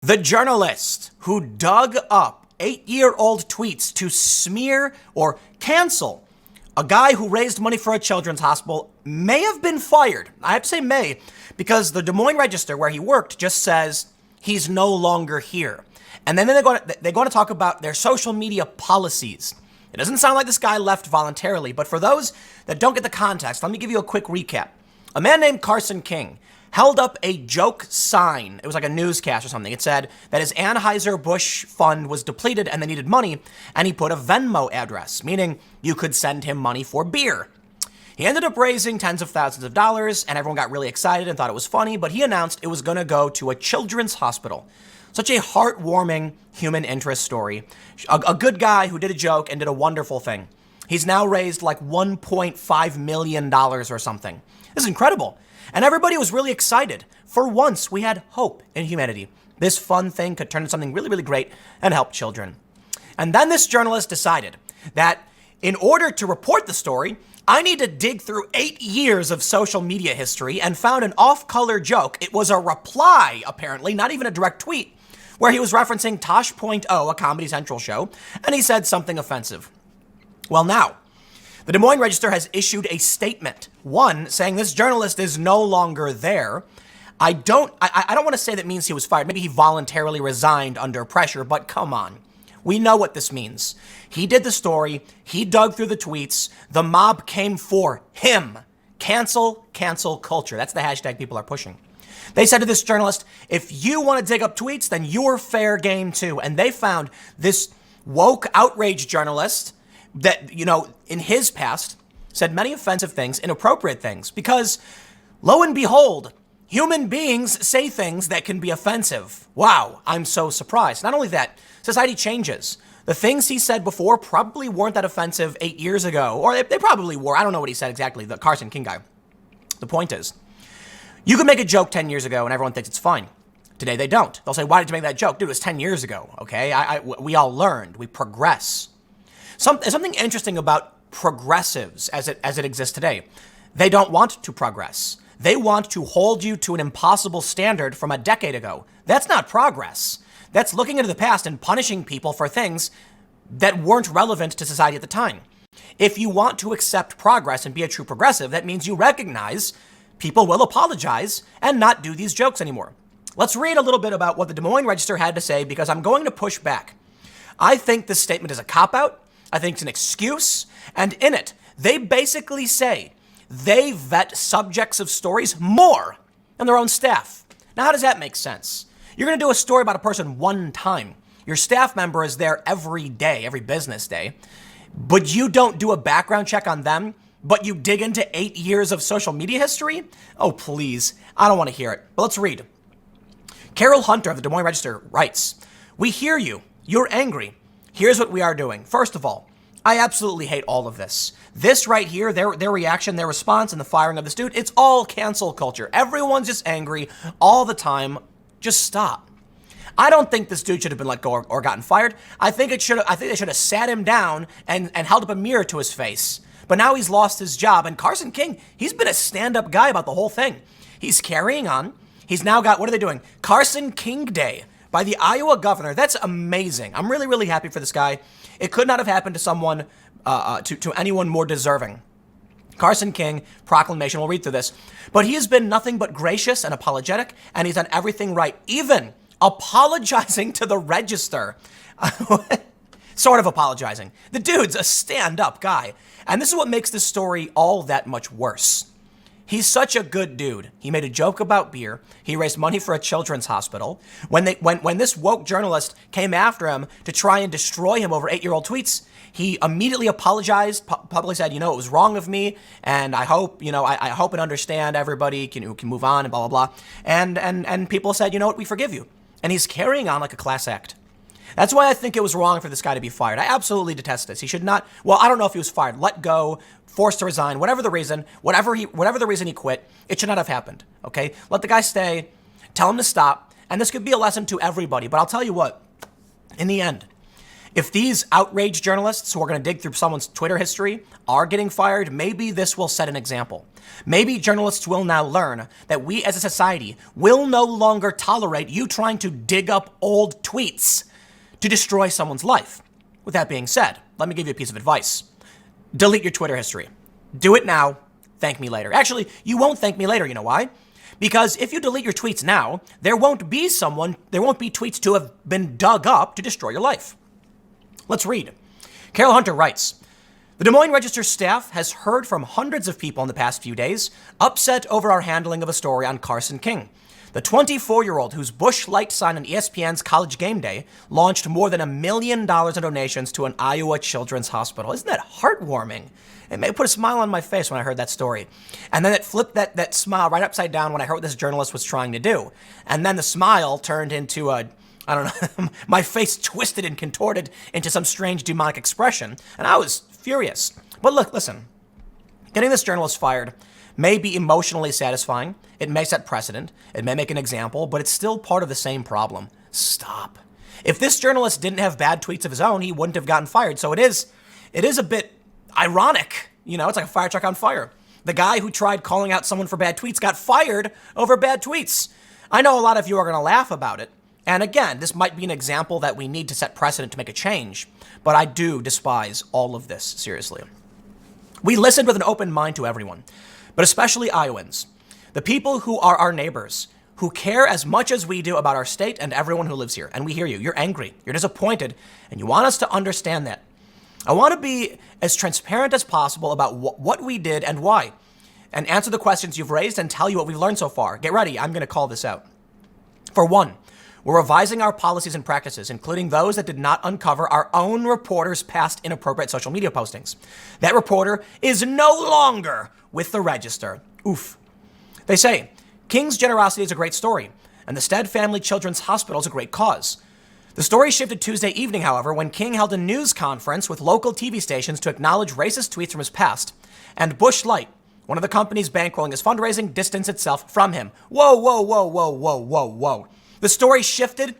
The journalist who dug up 8-year-old tweets to smear or cancel a guy who raised money for a children's hospital may have been fired. I have to say may, because the Des Moines Register, where he worked, just says he's no longer here. And then they're going to talk about their social media policies. It doesn't sound like this guy left voluntarily, but for those that don't get the context, let me give you a quick recap. A man named Carson King held up a joke sign. It was like a newscast or something. It said that his Anheuser-Busch fund was depleted and they needed money, and he put a Venmo address, meaning you could send him money for beer. He ended up raising tens of thousands of dollars, and everyone got really excited and thought it was funny, but he announced it was going to go to a children's hospital. Such a heartwarming human interest story. A good guy who did a joke and did a wonderful thing. He's now raised like $1.5 million or something. This is incredible. And everybody was really excited. For once, we had hope in humanity. This fun thing could turn into something really, really great and help children. And then this journalist decided that in order to report the story, I need to dig through 8 years of social media history and found an off-color joke. It was a reply, apparently, not even a direct tweet, where he was referencing Tosh.0, a Comedy Central show, and he said something offensive. Well, now, the Des Moines Register has issued a statement, one, saying this journalist is no longer there. I don't want to say that means he was fired. Maybe he voluntarily resigned under pressure, but come on. We know what this means. He did the story. He dug through the tweets. The mob came for him. Cancel culture. That's the hashtag people are pushing. They said to this journalist, if you want to dig up tweets, then you're fair game too. And they found this woke outrage journalist that, in his past said many offensive things, inappropriate things, because lo and behold, human beings say things that can be offensive. Wow, I'm so surprised. Not only that, society changes. The things he said before probably weren't that offensive 8 years ago, or they probably were. I don't know what he said exactly, the Carson King guy. The point is, you could make a joke 10 years ago and everyone thinks it's fine. Today they don't. They'll say, why did you make that joke? Dude, it was 10 years ago, okay? We all learned. We progress. Something interesting about progressives as it exists today. They don't want to progress. They want to hold you to an impossible standard from a decade ago. That's not progress. That's looking into the past and punishing people for things that weren't relevant to society at the time. If you want to accept progress and be a true progressive, that means you recognize people will apologize and not do these jokes anymore. Let's read a little bit about what the Des Moines Register had to say, because I'm going to push back. I think this statement is a cop-out. I think it's an excuse. And in it, they basically say they vet subjects of stories more than their own staff. Now, how does that make sense? You're going to do a story about a person one time. Your staff member is there every day, every business day, but you don't do a background check on them, but you dig into 8 years of social media history? Oh, please. I don't want to hear it. But let's read. Carol Hunter of the Des Moines Register writes, we hear you. You're angry. Here's what we are doing. First of all, I absolutely hate all of this. This right here, their reaction, their response, and the firing of this dude, it's all cancel culture. Everyone's just angry all the time. Just stop. I don't think this dude should have been let go or gotten fired. I think they should have sat him down and held up a mirror to his face. But now he's lost his job. And Carson King, he's been a stand-up guy about the whole thing. He's carrying on. He's now got, what are they doing? Carson King Day by the Iowa governor. That's amazing. I'm really, really happy for this guy. It could not have happened to someone, to anyone more deserving. Carson King, proclamation, we'll read through this. But he has been nothing but gracious and apologetic, and he's done everything right, even apologizing to the Register. Sort of apologizing. The dude's a stand-up guy. And this is what makes this story all that much worse. He's such a good dude. He made a joke about beer. He raised money for a children's hospital. When this woke journalist came after him to try and destroy him over 8-year-old tweets, he immediately apologized, publicly said, it was wrong of me, and I hope, I hope and understand everybody can move on and blah, blah, blah. And people said, we forgive you. And he's carrying on like a class act. That's why I think it was wrong for this guy to be fired. I absolutely detest this. He should not, I don't know if he was fired, let go, forced to resign, whatever the reason, whatever the reason he quit, it should not have happened, okay? Let the guy stay, tell him to stop, and this could be a lesson to everybody. But I'll tell you what, in the end, If these outraged journalists who are going to dig through someone's Twitter history are getting fired, maybe this will set an example. Maybe journalists will now learn that we as a society will no longer tolerate you trying to dig up old tweets to destroy someone's life. With that being said, let me give you a piece of advice. Delete your Twitter history. Do it now. Thank me later. Actually, you won't thank me later. You know why? Because if you delete your tweets now, there won't be tweets to have been dug up to destroy your life. Let's read. Carol Hunter writes, the Des Moines Register staff has heard from hundreds of people in the past few days upset over our handling of a story on Carson King. The 24-year-old whose Busch Light sign on ESPN's College Game Day launched more than $1 million in donations to an Iowa children's hospital. Isn't that heartwarming? It may put a smile on my face when I heard that story. And then it flipped that smile right upside down when I heard what this journalist was trying to do. And then the smile turned into my face twisted and contorted into some strange demonic expression. And I was furious. But look, listen, getting this journalist fired may be emotionally satisfying. It may set precedent. It may make an example, but it's still part of the same problem. Stop. If this journalist didn't have bad tweets of his own, he wouldn't have gotten fired. So it is a bit ironic. You know, it's like a fire truck on fire. The guy who tried calling out someone for bad tweets got fired over bad tweets. I know a lot of you are going to laugh about it. And again, this might be an example that we need to set precedent to make a change. But I do despise all of this, seriously. We listened with an open mind to everyone, but especially Iowans, the people who are our neighbors, who care as much as we do about our state and everyone who lives here. And we hear you. You're angry. You're disappointed. And you want us to understand that. I want to be as transparent as possible about what we did and why, and answer the questions you've raised and tell you what we've learned so far. Get ready. I'm going to call this out. For one, we're revising our policies and practices, including those that did not uncover our own reporter's past inappropriate social media postings. That reporter is no longer with the Register. Oof. They say, King's generosity is a great story, and the Stead Family Children's Hospital is a great cause. The story shifted Tuesday evening, however, when King held a news conference with local TV stations to acknowledge racist tweets from his past, and Busch Light, one of the companies bankrolling his fundraising, distanced itself from him. Whoa, whoa, whoa, whoa, whoa, whoa, whoa. The story shifted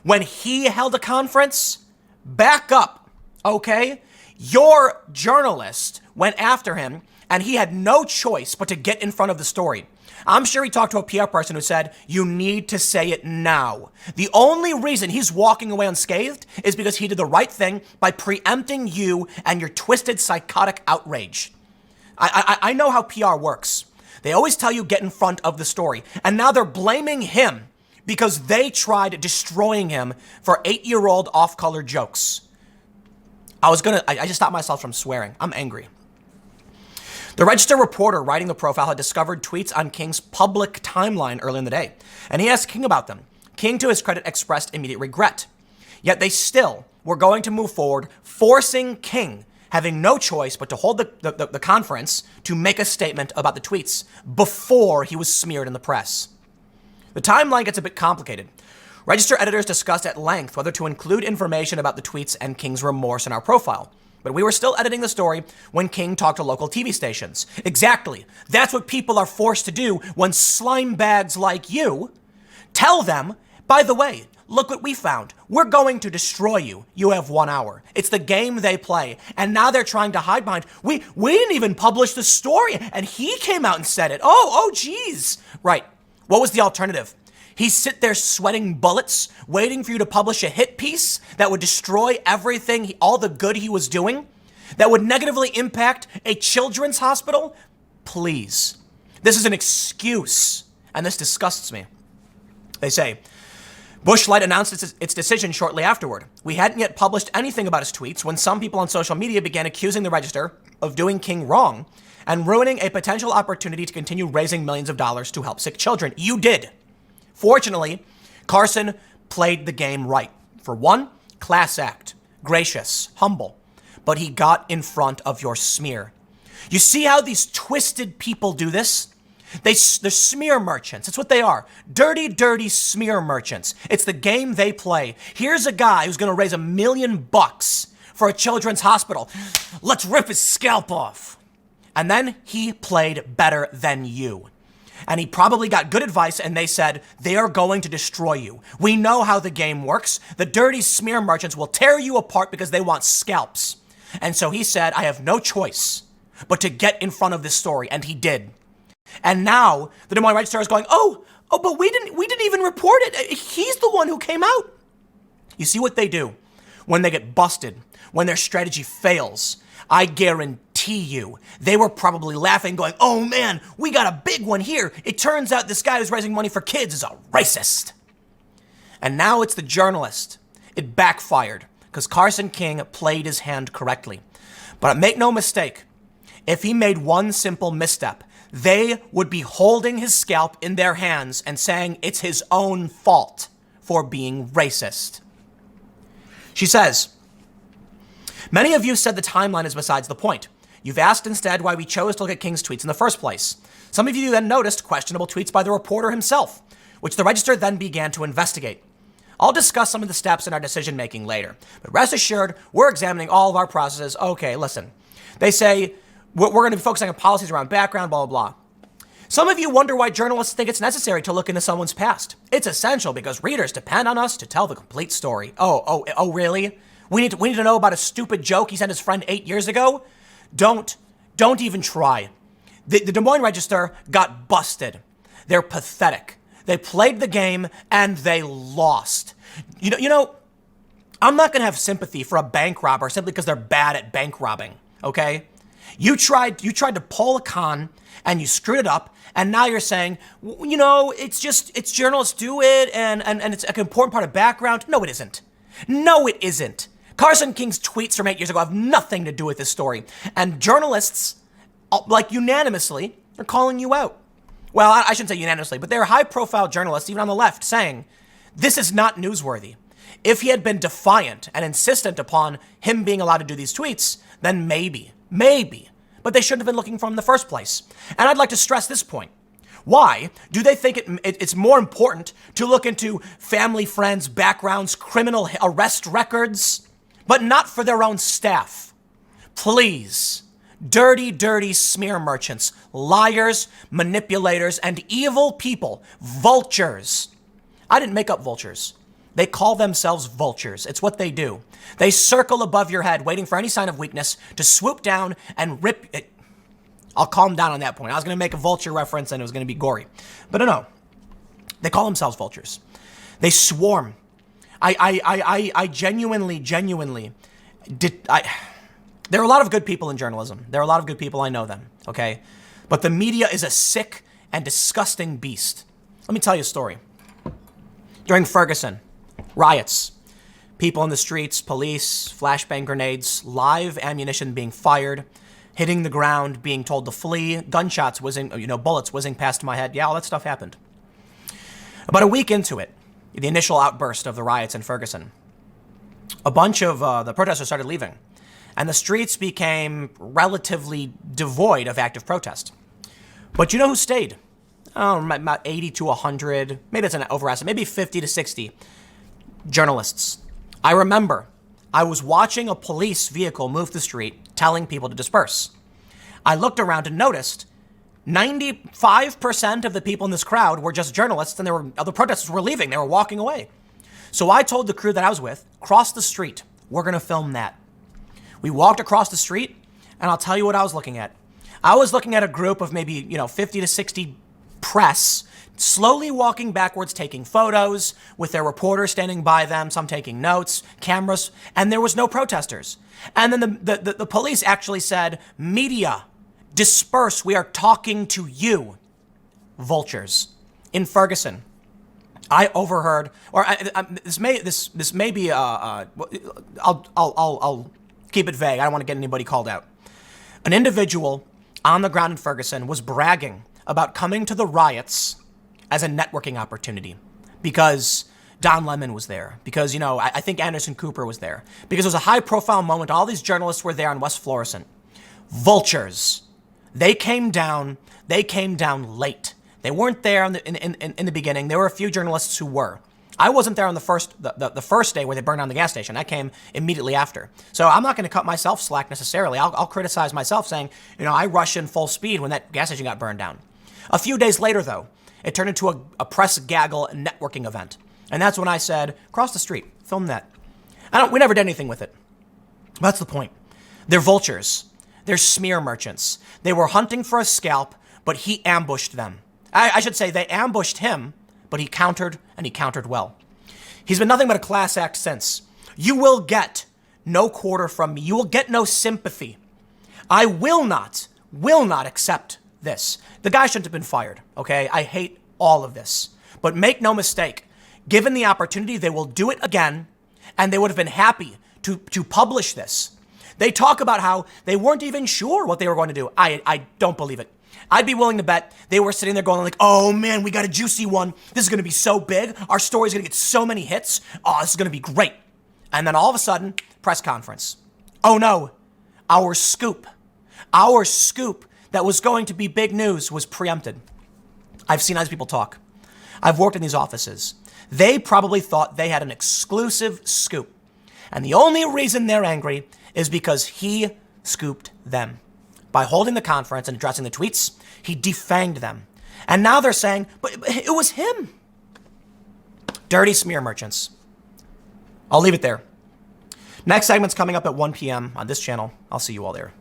when he held a conference. Back up, okay? Your journalist went after him, and he had no choice but to get in front of the story. I'm sure he talked to a PR person who said, you need to say it now. The only reason he's walking away unscathed is because he did the right thing by preempting you and your twisted, psychotic outrage. I know how PR works. They always tell you get in front of the story, and now they're blaming him because they tried destroying him for 8-year-old off-color jokes. I just stopped myself from swearing. I'm angry. The Register reporter writing the profile had discovered tweets on King's public timeline early in the day, and he asked King about them. King, to his credit, expressed immediate regret. Yet they still were going to move forward, forcing King, having no choice but to hold the conference to make a statement about the tweets before he was smeared in the press. The timeline gets a bit complicated. Register editors discussed at length whether to include information about the tweets and King's remorse in our profile. But we were still editing the story when King talked to local TV stations. Exactly. That's what people are forced to do when slime bags like you tell them, by the way, look what we found. We're going to destroy you. You have 1 hour. It's the game they play. And now they're trying to hide behind. We didn't even publish the story. And he came out and said it. Oh, geez. Right. What was the alternative? He sit there sweating bullets, waiting for you to publish a hit piece that would destroy everything, all the good he was doing, that would negatively impact a children's hospital? Please. This is an excuse, and this disgusts me. They say, Busch Light announced its decision shortly afterward. We hadn't yet published anything about his tweets when some people on social media began accusing the Register of doing King wrong and ruining a potential opportunity to continue raising millions of dollars to help sick children. You did. Fortunately, Carson played the game right. For one, class act, gracious, humble, but he got in front of your smear. You see how these twisted people do this? They're smear merchants. It's what they are. Dirty, dirty smear merchants. It's the game they play. Here's a guy who's going to raise $1 million for a children's hospital. Let's rip his scalp off. And then he played better than you. And he probably got good advice, and they said, they are going to destroy you. We know how the game works. The dirty smear merchants will tear you apart because they want scalps. And so he said, I have no choice but to get in front of this story. And he did. And now the Des Moines Register is going, oh, but we didn't even report it. He's the one who came out. You see what they do when they get busted, when their strategy fails. I guarantee you, they were probably laughing, going, oh man, we got a big one here. It turns out this guy who's raising money for kids is a racist. And now it's the journalist. It backfired because Carson King played his hand correctly. But make no mistake, if he made one simple misstep, they would be holding his scalp in their hands and saying it's his own fault for being racist. She says, many of you said the timeline is besides the point. You've asked instead why we chose to look at King's tweets in the first place. Some of you then noticed questionable tweets by the reporter himself, which the Register then began to investigate. I'll discuss some of the steps in our decision-making later, but rest assured, we're examining all of our processes. Okay, listen. They say, we're going to be focusing on policies around background, blah, blah, blah. Some of you wonder why journalists think it's necessary to look into someone's past. It's essential because readers depend on us to tell the complete story. Oh, really? We need to know about a stupid joke he sent his friend 8 years ago? Don't even try. The Des Moines Register got busted. They're pathetic. They played the game and they lost. You know, I'm not going to have sympathy for a bank robber simply because they're bad at bank robbing, okay? You tried to pull a con and you screwed it up, and now you're saying, you know, it's journalists do it and it's an important part of background. No, it isn't. No, it isn't. Carson King's tweets from 8 years ago have nothing to do with this story. And journalists, like unanimously, are calling you out. Well, I shouldn't say unanimously, but they're high-profile journalists, even on the left, saying, this is not newsworthy. If he had been defiant and insistent upon him being allowed to do these tweets, then maybe. But they shouldn't have been looking for him in the first place. And I'd like to stress this point. Why do they think it's more important to look into family, friends, backgrounds, criminal arrest records, but not for their own staff? Please. Dirty smear merchants, liars, manipulators, and evil people, vultures. I didn't make up vultures. They call themselves vultures. It's what they do. They circle above your head, waiting for any sign of weakness to swoop down and rip it. I'll calm down on that point. I was going to make a vulture reference and it was going to be gory. But no. They call themselves vultures. They swarm. I genuinely there are a lot of good people in journalism. There are a lot of good people. I know them. Okay. But the media is a sick and disgusting beast. Let me tell you a story. During Ferguson, riots, people in the streets, police, flashbang grenades, live ammunition being fired, hitting the ground, being told to flee, gunshots whizzing, bullets whizzing past my head. Yeah, all that stuff happened. About a week into it, the initial outburst of the riots in Ferguson, a bunch of the protesters started leaving, and the streets became relatively devoid of active protest. But you know who stayed? About 80 to 100, maybe that's an overestimate, maybe 50 to 60 journalists. I remember I was watching a police vehicle move the street, telling people to disperse. I looked around and noticed 95% of the people in this crowd were just journalists, and other protesters were leaving. They were walking away. So I told the crew that I was with, cross the street. We're going to film that. We walked across the street, and I'll tell you what I was looking at. I was looking at a group of maybe, 50 to 60 press, slowly walking backwards, taking photos with their reporters standing by them, some taking notes, cameras, and there was no protesters. And then the police actually said, media, disperse, we are talking to you, vultures. In Ferguson, I overheard, or this may be, I'll keep it vague, I don't want to get anybody called out. An individual on the ground in Ferguson was bragging about coming to the riots as a networking opportunity because Don Lemon was there, because, I think Anderson Cooper was there, because it was a high-profile moment. All these journalists were there on West Florissant. Vultures. They came down late. They weren't there in the beginning. There were a few journalists who were. I wasn't there on the first day where they burned down the gas station. I came immediately after. So I'm not going to cut myself slack necessarily. I'll criticize myself saying, I rushed in full speed when that gas station got burned down. A few days later, though, it turned into a press gaggle networking event. And that's when I said, cross the street, film that. We never did anything with it. That's the point. They're vultures. They're smear merchants. They were hunting for a scalp, but he ambushed them. I should say they ambushed him, but he countered, and he countered well. He's been nothing but a class act since. You will get no quarter from me. You will get no sympathy. I will not accept this. The guy shouldn't have been fired, okay? I hate all of this. But make no mistake, given the opportunity, they will do it again, and they would have been happy to publish this. They talk about how they weren't even sure what they were going to do. I don't believe it. I'd be willing to bet they were sitting there going like, oh man, we got a juicy one. This is going to be so big. Our story's going to get so many hits. Oh, this is going to be great. And then all of a sudden, press conference. Oh no, our scoop that was going to be big news was preempted. I've seen these people talk. I've worked in these offices. They probably thought they had an exclusive scoop. And the only reason they're angry is because he scooped them. By holding the conference and addressing the tweets, he defanged them. And now they're saying, but it was him. Dirty smear merchants. I'll leave it there. Next segment's coming up at 1 p.m. on this channel. I'll see you all there.